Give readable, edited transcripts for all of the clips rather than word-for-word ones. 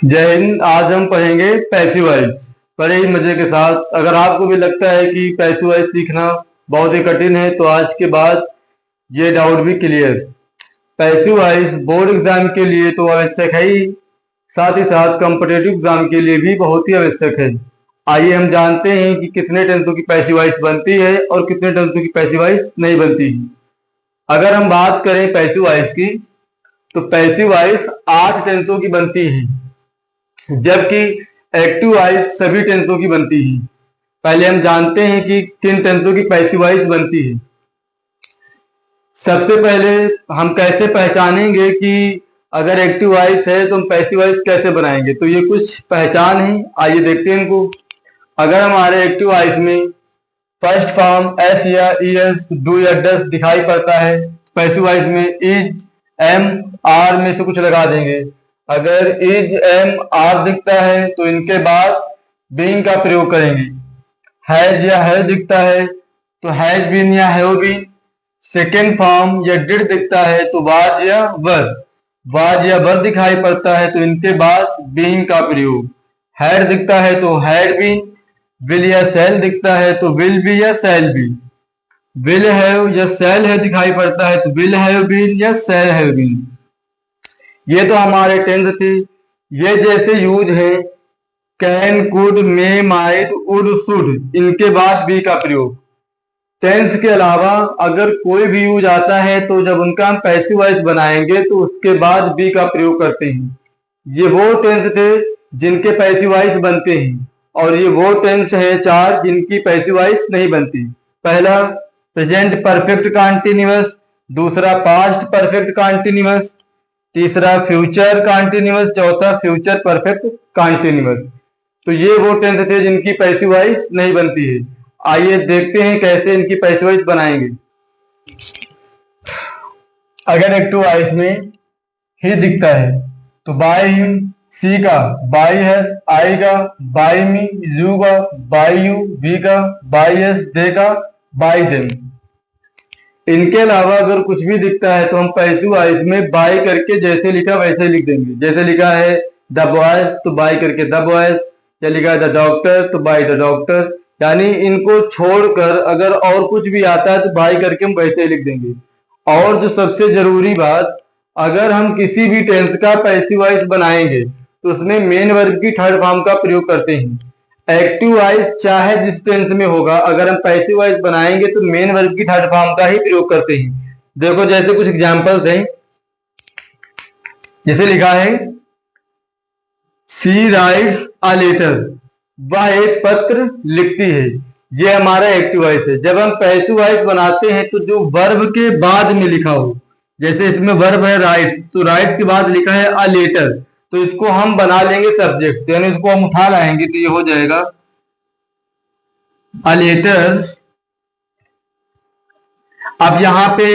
जय हिंद। आज हम पढ़ेंगे पैसिव वॉइस बड़े ही मजे के साथ। अगर आपको भी लगता है कि पैसिव वॉइस सीखना बहुत ही कठिन है तो आज के बाद ये डाउट भी clear. Passive voice board exam के लिए तो आवश्यक है ही, साथ ही साथ कॉम्पिटेटिव एग्जाम के लिए भी बहुत ही आवश्यक है। आइए हम जानते हैं कि कितने टेंसों की पैसिव वॉइस बनती है और कितने टेंसों की पैसिव वॉइस नहीं बनती है। अगर हम बात करें पैसिव वॉइस की तो पैसिव वॉइस 8 टेंसों की बनती है, जबकि एक्टिव वॉइस सभी टेंसों की बनती है। पहले हम जानते हैं कि किन टेंसों की पैसिव वॉइस बनती है। सबसे पहले हम कैसे पहचानेंगे कि अगर एक्टिव वॉइस है तो हम पैसिव वॉइस कैसे बनाएंगे, तो ये कुछ पहचान है, आइए देखते हैं इनको। अगर हमारे एक्टिव वॉइस में फर्स्ट फॉर्म एस या ईएस डू या डस दिखाई पड़ता है, पैसिव वॉइस में इज एम आर में से कुछ लगा देंगे। अगर इज एम आर दिखता है तो इनके बाद बीइंग का प्रयोग करेंगे। हैज या हैज दिखता है तो हैज बीन या हैव बीन। सेकेंड फॉर्म या डिड दिखता है तो वाज या वर दिखाई पड़ता है तो इनके बाद बीइंग का प्रयोग। हैड दिखता है तो हैड बीन। विल या सेल दिखता है तो विल बी या सेल बी। विल हैव या सेल हैव दिखाई पड़ता है तो विल हैव बीन या सेल हैव बीन। ये तो हमारे टेंस थे। ये जैसे यूज है can, could, may, might, would, should, इनके बाद बी का प्रयोग। टेंस के अलावा अगर कोई भी यूज आता है तो जब उनका हम पैसिव वॉइस बनाएंगे तो उसके बाद बी का प्रयोग करते हैं। ये वो टेंस थे जिनके पैसिव वॉइस बनते हैं और ये वो टेंस है 4 जिनकी पैसिव वॉइस नहीं बनती। पहला प्रेजेंट परफेक्ट कॉन्टिन्यूअस, दूसरा पास्ट परफेक्ट कॉन्टिन्यूअस, तीसरा फ्यूचर कॉन्टिन्यूअस, चौथा फ्यूचर परफेक्ट कॉन्टिन्यूअस। तो ये वो टेंस थे जिनकी पैसिव वॉइस नहीं बनती है। आइए देखते हैं कैसे इनकी पैसिव वॉइस बनाएंगे। अगर एक्टिव वॉइस में ही दिखता है तो बाय हिम, सी का बाय हर, आई का बाय मी, यू का बाय यू, वी का बाय अस, दे का बाय देम। इनके अलावा अगर कुछ भी दिखता है तो हम पैसिव वॉइस में बाय करके जैसे लिखा वैसे लिख देंगे। जैसे लिखा है द बॉयज तो बाय करके द बॉयज, या लिखा है द डॉक्टर तो बाय द डॉक्टर। यानी इनको छोड़कर अगर और कुछ भी आता है तो बाय करके हम वैसे लिख देंगे। और जो सबसे जरूरी बात, अगर हम किसी भी टेंस का पैसिव वॉइस बनाएंगे तो उसमें मेन वर्ब की थर्ड फॉर्म का प्रयोग करते हैं। एक्टिव वॉइस चाहे जिस टेंस में होगा, अगर हम पैसिव वॉइस बनाएंगे तो मेन वर्ब की थर्ड फॉर्म का ही प्रयोग करते हैं। देखो जैसे कुछ एग्जांपल्स हैं, जैसे लिखा है शी राइट्स अ लेटर, वह एक पत्र लिखती है। ये हमारा एक्टिव वॉइस है। जब हम पैसिव वॉइस बनाते हैं तो जो वर्ब के बाद में लिखा हो, जैसे इसमें वर्ब है राइट्स, तो राइट्स के बाद लिखा है अ लेटर, तो इसको हम बना लेंगे सब्जेक्ट, यानी इसको हम उठा लाएंगे तो ये हो जाएगा अ लेटर्स। अब यहाँ पे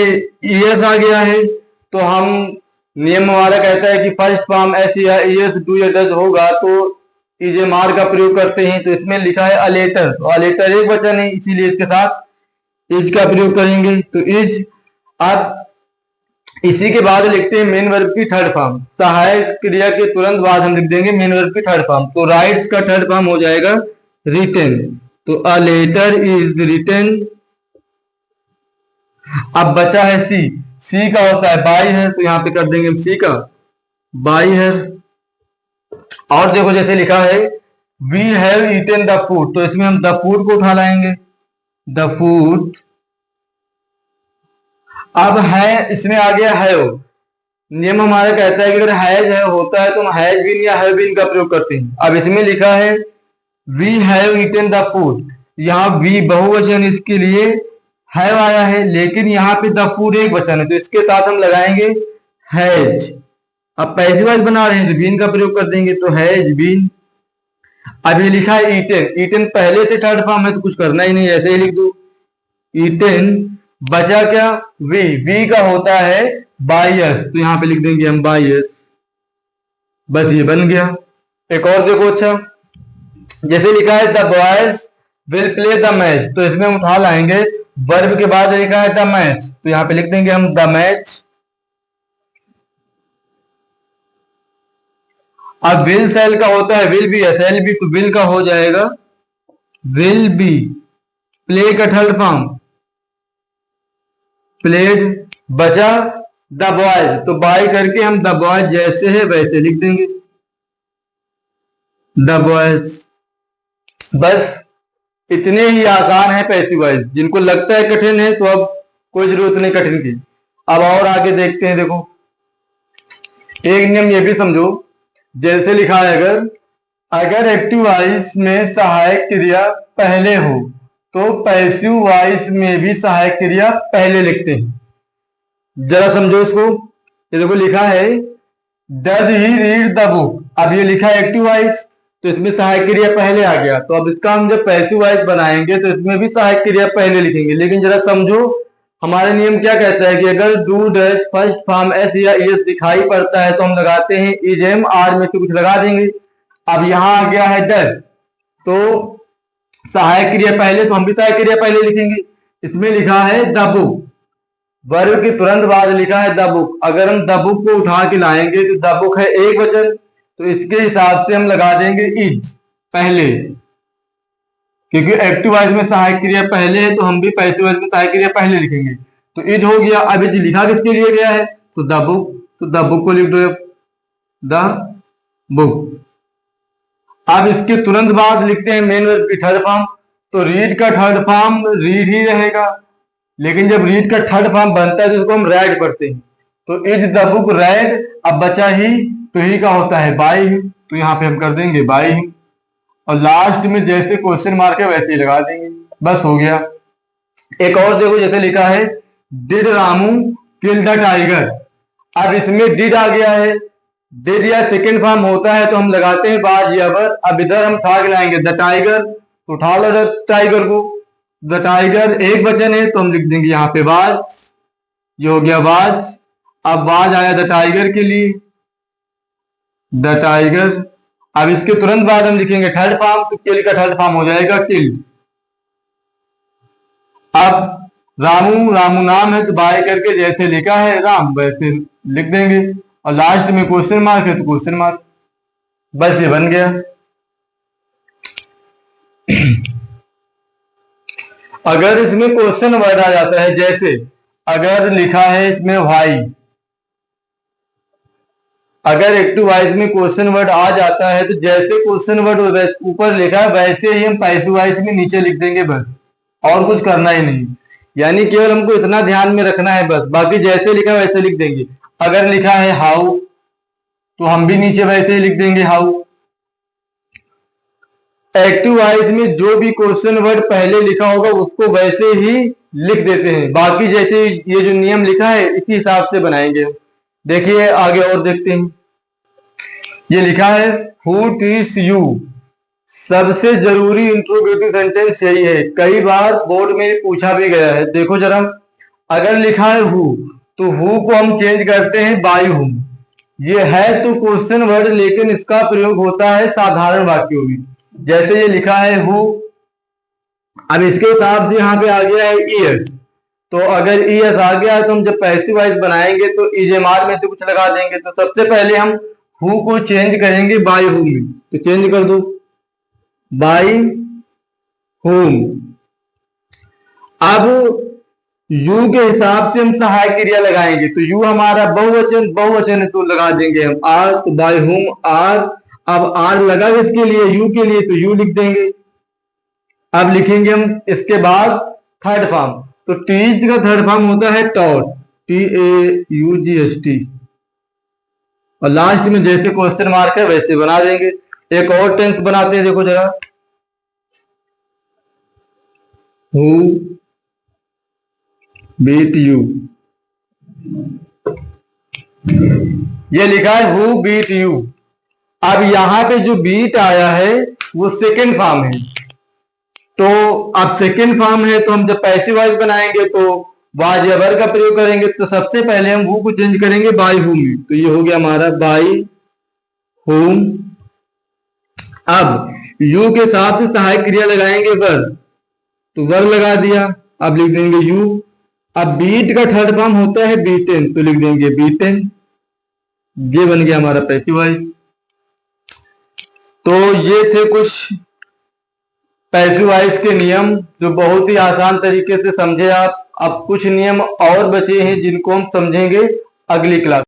ईएस आ गया है तो हम, नियम हमारा कहता है कि फर्स्ट फॉर्म एस या ईएस डू या डज होगा तो इज एम आर का प्रयोग करते हैं। तो इसमें लिखा है अ लेटर, तो अ लेटर एक वचन है, इसीलिए इसके साथ इज का प्रयोग करेंगे तो इज। अब इसी के बाद लिखते हैं मेन वर्ब की थर्ड फॉर्म। सहायक क्रिया के तुरंत बाद हम लिख देंगे मेन वर्ब की थर्ड फॉर्म, तो राइट्स का थर्ड फॉर्म हो जाएगा रिटन, तो अ लेटर इज रिटन। अब बचा है सी, सी का होता है बाय है, तो यहां पे कर देंगे सी का बाय है। और देखो जैसे लिखा है we have eaten the food, तो इसमें हम द फूड को उठा लाएंगे, द फूड। अब है, इसमें आ गया हैव। नियम हमारा कहता है कि अगर हैज है होता है तो हम हैज बीन या हैव बीन का प्रयोग करते हैं। अब इसमें लिखा है we have eaten the food, यहाँ वी बहुवचन इसके लिए हैव आया है, लेकिन यहाँ पे द फूड एक वचन है तो इसके साथ हम लगाएंगे हैज। अब पैसिव वॉइस बना रहे हैं तो बीन का प्रयोग कर देंगे, तो हैज बीन। अब ये लिखा है ईटन, ईटन पहले से थर्ड फॉर्म है तो कुछ करना ही नहीं, ऐसे ही लिख दो ईटन। बचा क्या, वी, वी का होता है बायस, तो यहां पे लिख देंगे हम बायस, बस ये बन गया। एक और देखो, अच्छा जैसे लिखा है the boys will play the match, तो इसमें हम उठा लाएंगे वर्ब के बाद लिखा है द मैच, तो यहां पे लिख देंगे हम द मैच। अब विल सेल का होता है will be S L B, तो विल का हो जाएगा विल बी, प्ले का थर्ड फॉर्म प्लेड, बचा द बॉयज, तो बाय करके हम द बॉयज जैसे है वैसे लिख देंगे द बॉयज। बस इतने ही आसान है पैसिव वॉइस। जिनको लगता है कठिन है तो अब कोई जरूरत नहीं कठिन की। अब और आगे देखते हैं। देखो एक नियम ये भी समझो, जैसे लिखा है अगर एक्टिव वॉइस में सहायक क्रिया पहले हो तो पैसिव वॉइस में भी सहायक क्रिया पहले लिखते हैं। जरा समझो इसको। ये देखो लिखा है does he read the book, अब ये लिखा है एक्टिव वॉइस तो इसमें सहायक क्रिया पहले आ गया, तो अब इसका हम जब पैसिव वॉइस बनाएंगे तो इसमें भी सहायक क्रिया पहले लिखेंगे। लेकिन जरा समझो हमारा नियम क्या कहता है कि अगर do does first form S या एस दिखाई पड़ता है तो हम लगाते हैं इज एम, आर में से कुछ लगा देंगे। अब यहां आ गया है डज, तो सहायक क्रिया पहले, तो हम भी सहायक क्रिया पहले लिखेंगे। इसमें लिखा है द बुक, वर्ब के तुरंत बाद लिखा है द बुक। अगर हम द बुक को उठा के लाएंगे तो द बुक है एक वचन, तो इसके हिसाब से हम लगा देंगे इज पहले, क्योंकि एक्टिव वॉइस में सहायक क्रिया पहले है तो हम भी पैसिव वॉइस में सहायक क्रिया पहले लिखेंगे। तो इज हो गया। अब इज लिखा किसके लिए गया है तो द बुक, तो द बुक को लिख दो द बुक। अब इसके तुरंत बाद लिखते हैं मेन वर्ब की थर्ड फॉर्म, तो रीड का थर्ड फॉर्म रीड ही रहेगा, लेकिन जब रीड का थर्ड फॉर्म बनता है तो उसको हम रेड पढ़ते हैं। तो इज द बुक रेड, अब बचा ही, तो ही का होता है बाय हिम, तो यहाँ पे हम कर देंगे बाय हिम, और लास्ट में जैसे क्वेश्चन मार्क है वैसे ही लगा देंगे, बस हो गया। एक और देखो जैसे लिखा है did Ramu kill the tiger, अब इसमें डिड आ गया है, डिड या सेकेंड फॉर्म होता है तो हम लगाते हैं बाज या बर। अब इधर हम उठा के लाएंगे द टाइगर, तो उठा लो टाइगर को, द टाइगर एक वचन है तो हम लिख देंगे यहाँ पे बाज, ये हो गया बाज। अब बाज आया द टाइगर के लिए द टाइगर। अब इसके तुरंत बाद हम लिखेंगे थर्ड फॉर्म, तो किल का थर्ड फॉर्म हो जाएगा किल। अब रामू, रामू नाम है तो बाय करके जैसे लिखा है राम वैसे लिख देंगे, और लास्ट में क्वेश्चन मार्क है तो क्वेश्चन मार्क, बस ये बन गया। अगर इसमें क्वेश्चन वर्ड आ जाता है, जैसे अगर लिखा है इसमें वाई, अगर एक्टिव वॉइस में क्वेश्चन वर्ड आ जाता है तो जैसे क्वेश्चन वर्ड ऊपर लिखा है वैसे ही हम पैसिव वॉइस में नीचे लिख देंगे, बस और कुछ करना ही नहीं। यानी केवल हमको इतना ध्यान में रखना है बस, बाकी जैसे लिखा है वैसे लिख देंगे। अगर लिखा है हाउ तो हम भी नीचे वैसे ही लिख देंगे हाउ। एक्टिव वॉइस में जो भी क्वेश्चन वर्ड पहले लिखा होगा उसको वैसे ही लिख देते हैं, बाकी जैसे ये जो नियम लिखा है इसी हिसाब से बनाएंगे। देखिए आगे और देखते हैं। ये लिखा है हु टीच यू, सबसे जरूरी इंट्रोगेटिव सेंटेंस यही है, कई बार बोर्ड में पूछा भी गया है। देखो जरा, अगर लिखा है हु तो हु को हम चेंज करते हैं बाय हुम। ये है तो क्वेश्चन वर्ड, लेकिन इसका प्रयोग होता है साधारण वाक्यों में। जैसे ये लिखा है हु, अब इसके हिसाब से यहाँ पे आ गया है ईएस, तो अगर ईएस आ गया है तो हम जब पैसिव वॉइस बनाएंगे तो इजेमार में से कुछ लगा देंगे। तो सबसे पहले हम हु को चेंज करेंगे बाय हुम में, तो चेंज कर दो बाय हुम। अब यू के हिसाब से हम सहायक क्रिया लगाएंगे, तो यू हमारा बहुवचन है तो लगा देंगे हम आर, तो बाय हुम आर। अब आर लगा इसके लिए यू के लिए तो यू लिख देंगे। अब लिखेंगे हम इसके बाद थर्ड फॉर्म, तो टीच का थर्ड फॉर्म होता है टॉट, TAUGST, और लास्ट में जैसे क्वेश्चन मार्क है वैसे बना देंगे। एक और टेंस बनाते हैं, देखो जरा, हु बीट यू, ये लिखा है हु बीट यू। अब यहां पे जो बीट आया है वो सेकेंड फॉर्म है, तो अब सेकेंड फॉर्म है तो हम जब पैसिव वॉइस बनाएंगे तो वाज या वर का प्रयोग करेंगे। तो सबसे पहले हम हु को चेंज करेंगे बाय हुम में, तो ये हो गया हमारा बाय हुम। अब यू के साथ से सहायक क्रिया लगाएंगे वर, तो वर लगा दिया, अब लिख देंगे यू। अब बीट का थर्ड फॉर्म होता है बीटेन, तो लिख देंगे बीटेन। ये बन गया हमारा पैसिव वॉइस। तो ये थे कुछ पैसिव वॉइस के नियम जो बहुत ही आसान तरीके से समझे आप। अब कुछ नियम और बचे हैं जिनको हम समझेंगे अगली क्लास।